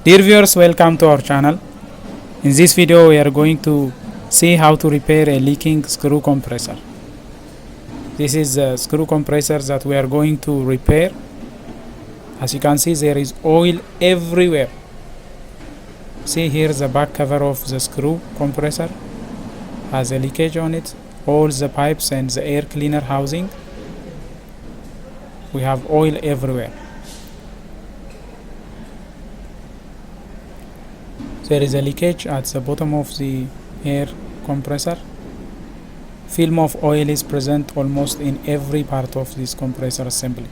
Dear viewers, welcome to our channel. In this video we are going to see how to repair a leaking screw compressor. This is a screw compressor that we are going to repair. As you can see, there is oil everywhere. See, here the back cover of the screw compressor has a leakage on it. All the pipes and the air cleaner housing, we have oil everywhere. There is a leakage at the bottom of the air compressor. Film of oil is present almost in every part of this compressor assembly.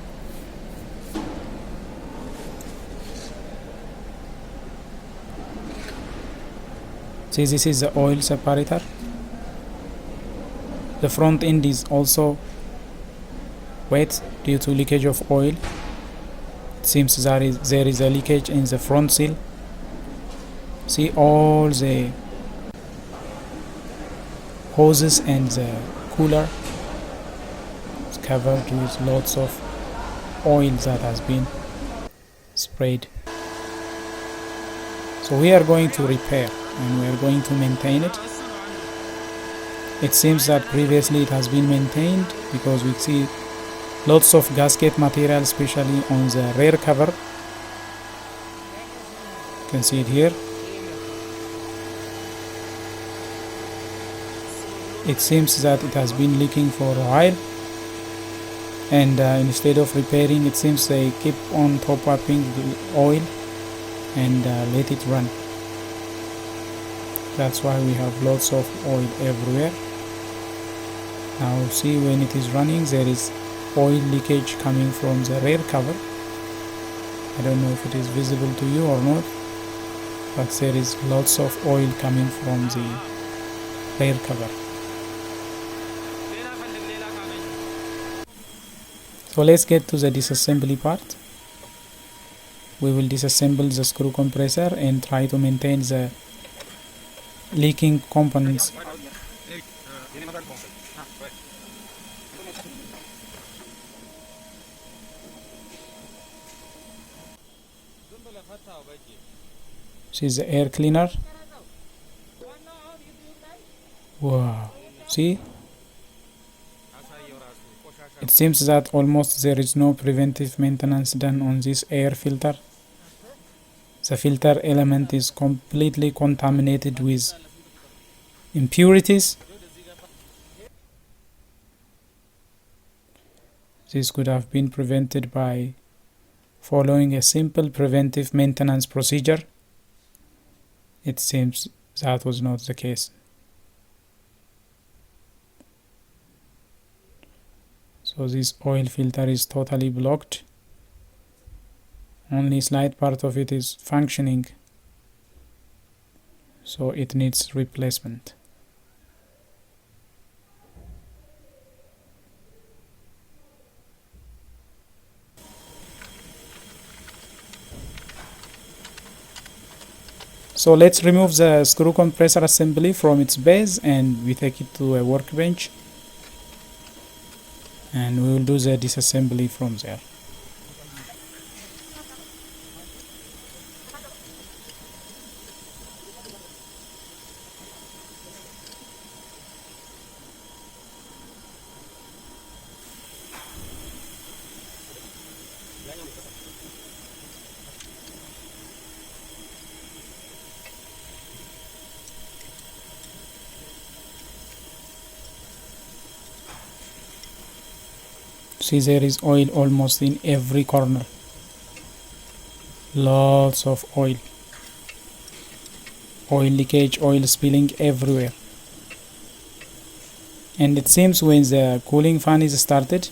See, this is the oil separator. The front end is also wet due to leakage of oil. It seems there is a leakage in the front seal. See, all the hoses and the cooler is covered with lots of oil that has been sprayed. So we are going to repair and we are going to maintain it. It seems that previously it has been maintained because we see lots of gasket material, especially on the rear cover. You can see it here. It seems that it has been leaking for a while, and instead of repairing, it seems they keep on top-upping the oil and let it run. That's why we have lots of oil everywhere. Now see, when it is running, there is oil leakage coming from the rear cover. I don't know if it is visible to you or not, but there is lots of oil coming from the rear cover. So let's get to the disassembly part. We will disassemble the screw compressor and try to maintain the leaking components. This is the air cleaner. Wow, see? It seems that almost there is no preventive maintenance done on this air filter. The filter element is completely contaminated with impurities. This could have been prevented by following a simple preventive maintenance procedure. It seems that was not the case. So this oil filter is totally blocked. Only slight part of it is functioning, so it needs replacement. So let's remove the screw compressor assembly from its base and we take it to a workbench. And we will do the disassembly from there. See, there is oil almost in every corner. Lots of oil. Oil leakage, oil spilling everywhere. And it seems when the cooling fan is started,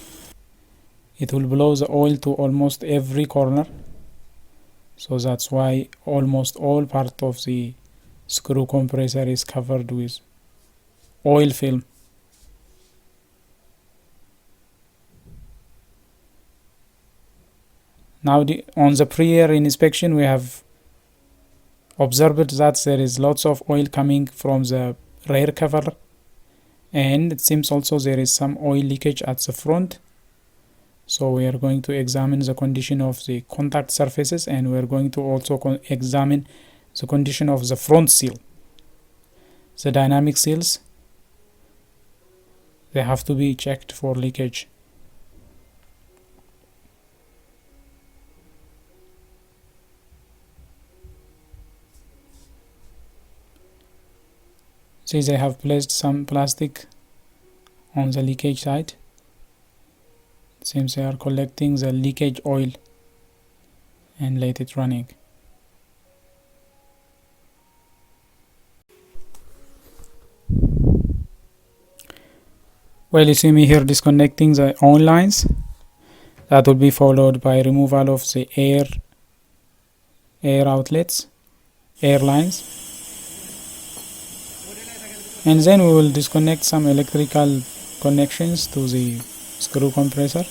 it will blow the oil to almost every corner. So that's why almost all part of the screw compressor is covered with oil film. Now on the pre-air inspection, we have observed that there is lots of oil coming from the rear cover, and it seems also there is some oil leakage at the front. So we are going to examine the condition of the contact surfaces, and we are going to also examine the condition of the front seal. The dynamic seals, they have to be checked for leakage. See, they have placed some plastic on the leakage side. It seems they are collecting the leakage oil and let it running. Well, you see me here disconnecting the on lines. That will be followed by removal of the air outlets, air lines, and then we will disconnect some electrical connections to the screw compressor.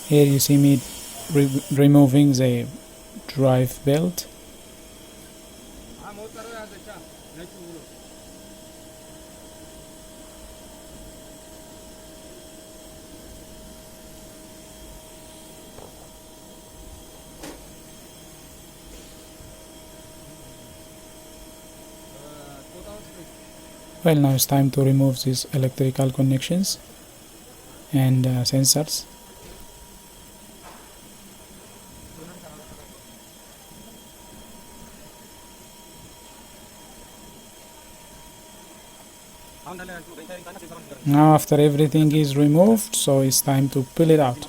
Here you see me removing the drive belt. Well, now it's time to remove these electrical connections and sensors. Now after everything is removed, so it's time to pull it out.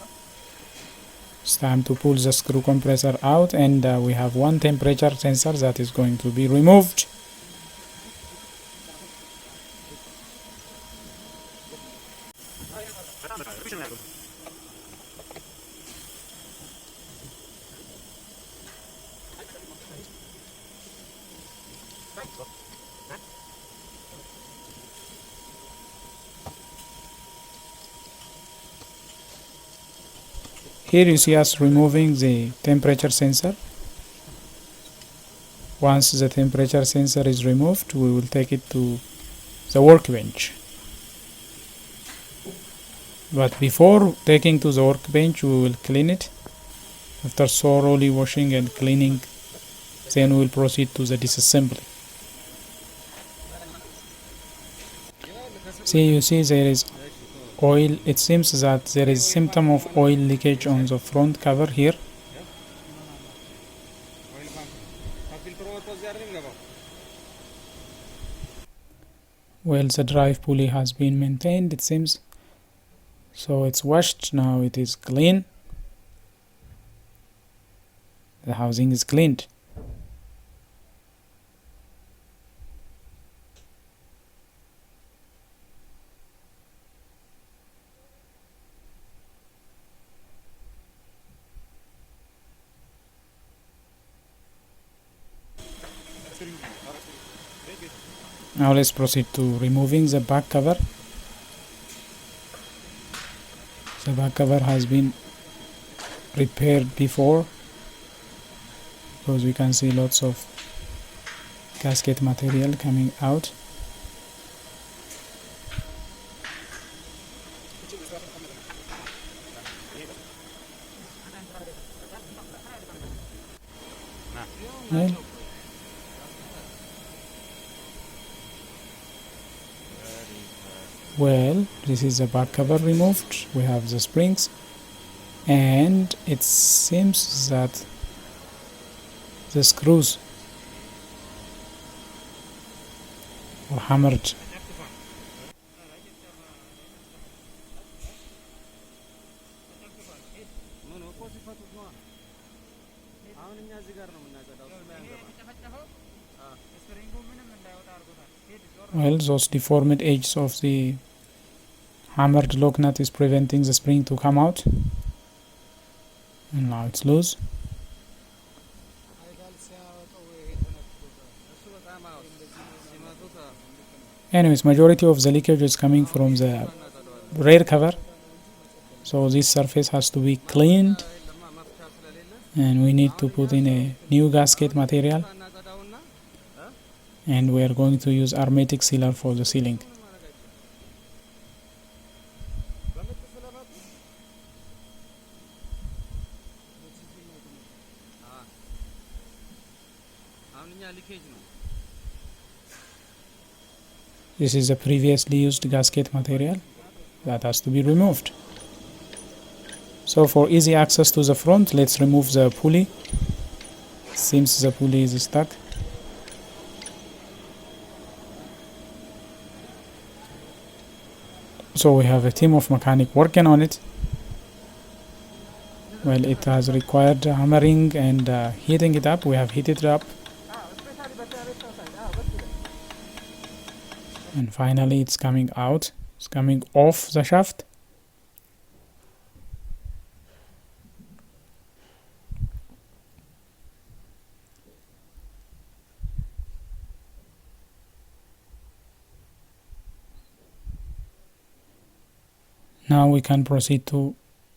It's time to pull the screw compressor out, and we have one temperature sensor that is going to be removed. Here you see us removing the temperature sensor. Once the temperature sensor is removed, we will take it to the workbench. But before taking to the workbench, we will clean it. After thoroughly washing and cleaning, then we will proceed to the disassembly. See, you see there is oil. It seems that there is symptom of oil leakage on the front cover here. Well, the drive pulley has been maintained, it seems. So it's washed, now it is clean. The housing is cleaned. Now let's proceed to removing the back cover. The back cover has been repaired before, because we can see lots of gasket material coming out. Well, this is the back cover removed. We have the springs, and it seems that the screws are hammered. Well, those deformed edges of the hammered lock nut is preventing the spring to come out, and now it's loose. Anyways, majority of the leakage is coming from the rear cover, so this surface has to be cleaned, and we need to put in a new gasket material, and we are going to use hermetic sealer for the sealing. This is a previously used gasket material that has to be removed. So for easy access to the front, let's remove the pulley. Seems the pulley is stuck. So we have a team of mechanics working on it. Well, it has required hammering and heating it up. We have heated it up. And finally it's coming out. It's coming off the shaft. Now we can proceed to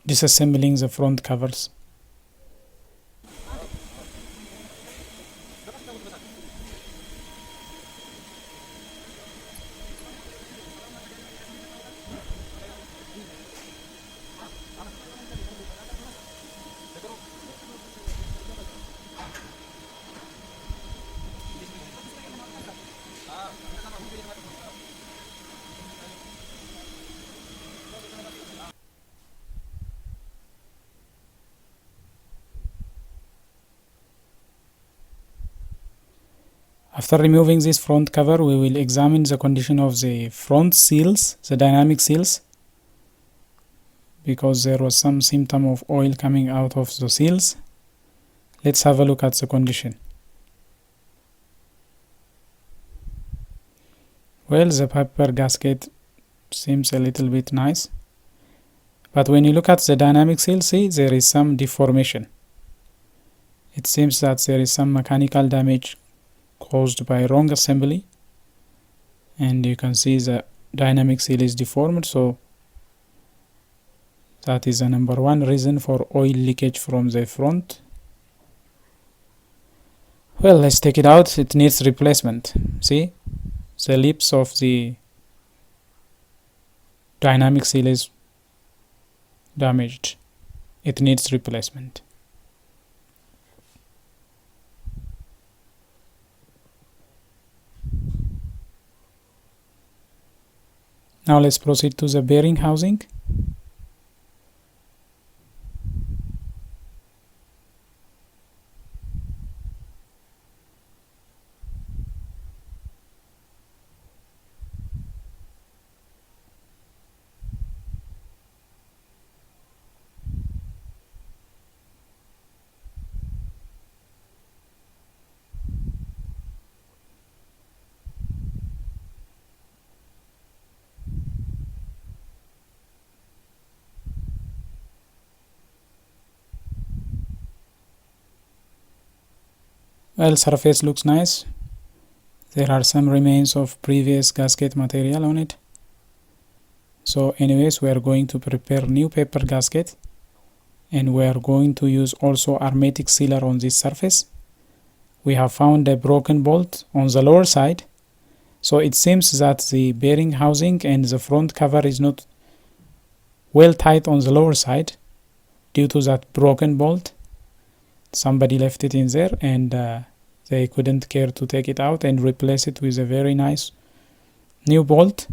disassembling the front covers. After removing this front cover, we will examine the condition of the front seals, the dynamic seals, because there was some symptom of oil coming out of the seals. Let's have a look at the condition. Well, the paper gasket seems a little bit nice, but when you look at the dynamic seal, see, there is some deformation. It seems that there is some mechanical damage caused by wrong assembly, and you can see the dynamic seal is deformed, so that is the number one reason for oil leakage from the front. Well, let's take it out. It needs replacement. See, the lips of the dynamic seal is damaged. It needs replacement. Now let's proceed to the bearing housing. Well, surface looks nice. There are some remains of previous gasket material on it. So anyways, we are going to prepare new paper gasket, and we are going to use also hermetic sealer on this surface. We have found a broken bolt on the lower side, so it seems that the bearing housing and the front cover is not well tight on the lower side due to that broken bolt. Somebody left it in there, and they couldn't care to take it out and replace it with a very nice new bolt,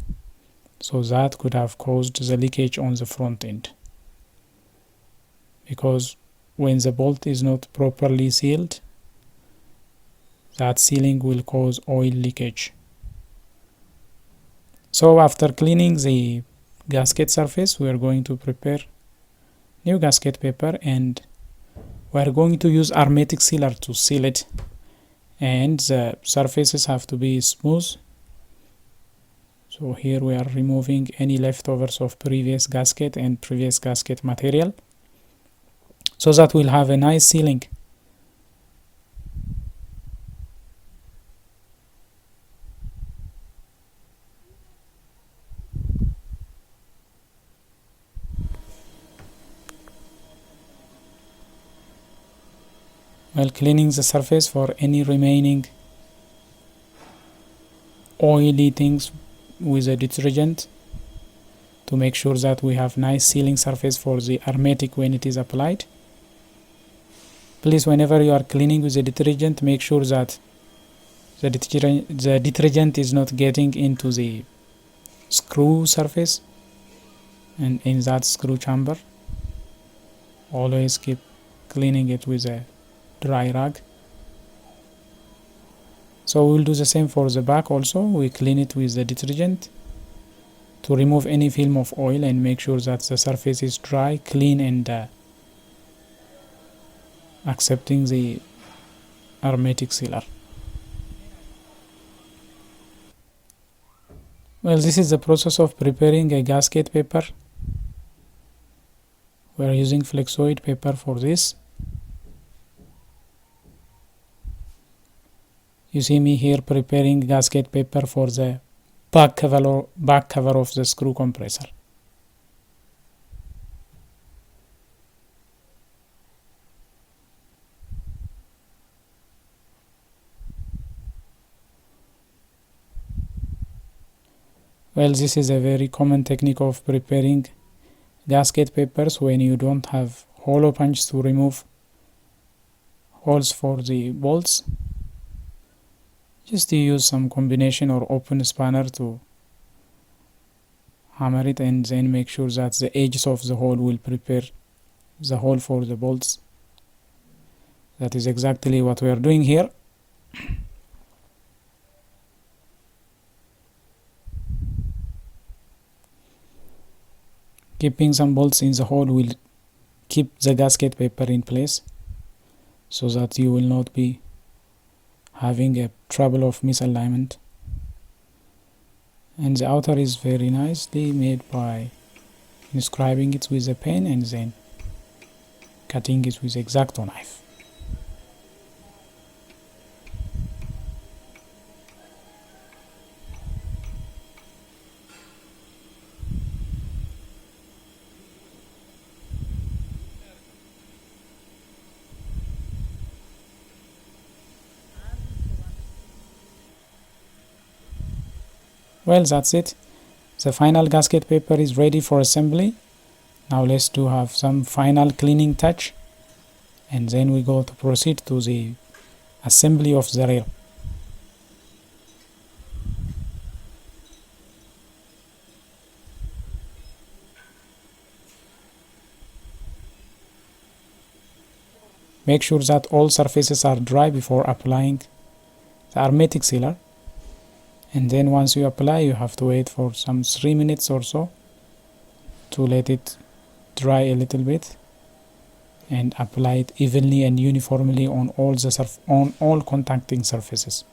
so that could have caused the leakage on the front end, because when the bolt is not properly sealed, that sealing will cause oil leakage. So after cleaning the gasket surface, we are going to prepare new gasket paper, and we are going to use hermetic sealer to seal it, and the surfaces have to be smooth. So here we are removing any leftovers of previous gasket and previous gasket material, so that we'll have a nice sealing. While cleaning the surface for any remaining oily things with a detergent, to make sure that we have nice sealing surface for the hermetic when it is applied. Please, whenever you are cleaning with a detergent, make sure that the detergent is not getting into the screw surface and in that screw chamber. Always keep cleaning it with a dry rag. So we'll do the same for the back also. We clean it with the detergent to remove any film of oil and make sure that the surface is dry, clean, and accepting the hermetic sealer. Well, this is the process of preparing a gasket paper. We are using flexoid paper for this. You see me here preparing gasket paper for the back cover of the screw compressor. Well, this is a very common technique of preparing gasket papers when you don't have hollow punch to remove holes for the bolts. Just use some combination or open spanner to hammer it and then make sure that the edges of the hole will prepare the hole for the bolts. That is exactly what we are doing here. Keeping some bolts in the hole will keep the gasket paper in place so that you will not be having a trouble of misalignment. And the outer is very nicely made by inscribing it with a pen and then cutting it with X-Acto knife. Well, that's it. The final gasket paper is ready for assembly. Now let's have some final cleaning touch and then we go to proceed to the assembly of the rail. Make sure that all surfaces are dry before applying the hermetic sealer. And then once you apply, you have to wait for some 3 minutes or so to let it dry a little bit and apply it evenly and uniformly on all contacting surfaces,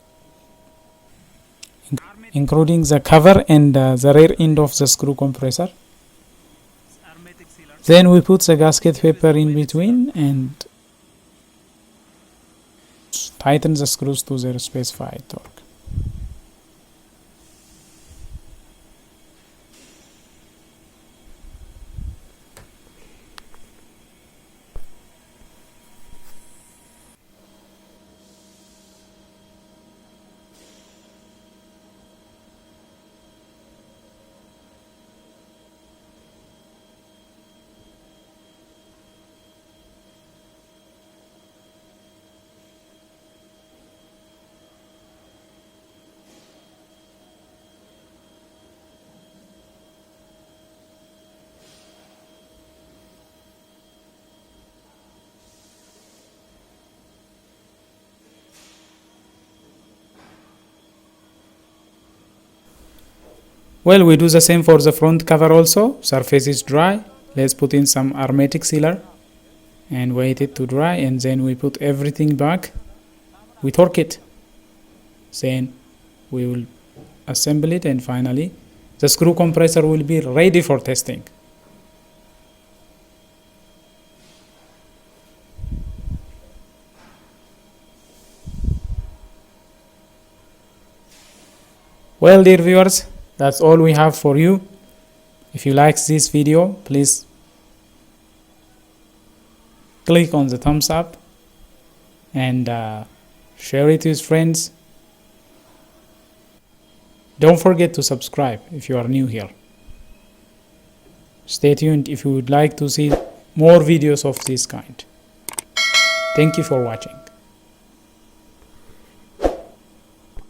including the cover and the rear end of the screw compressor. Then we put the gasket paper in between and tighten the screws to their specified torque. Well, we do the same for the front cover also. Surface is dry. Let's put in some hermetic sealer and wait it to dry, and then we put everything back. We torque it. Then we will assemble it, and finally the screw compressor will be ready for testing. Well, dear viewers, that's all we have for you. If you like this video, please click on the thumbs up and share it with friends. Don't forget to subscribe if you are new here. Stay tuned if you would like to see more videos of this kind. Thank you for watching.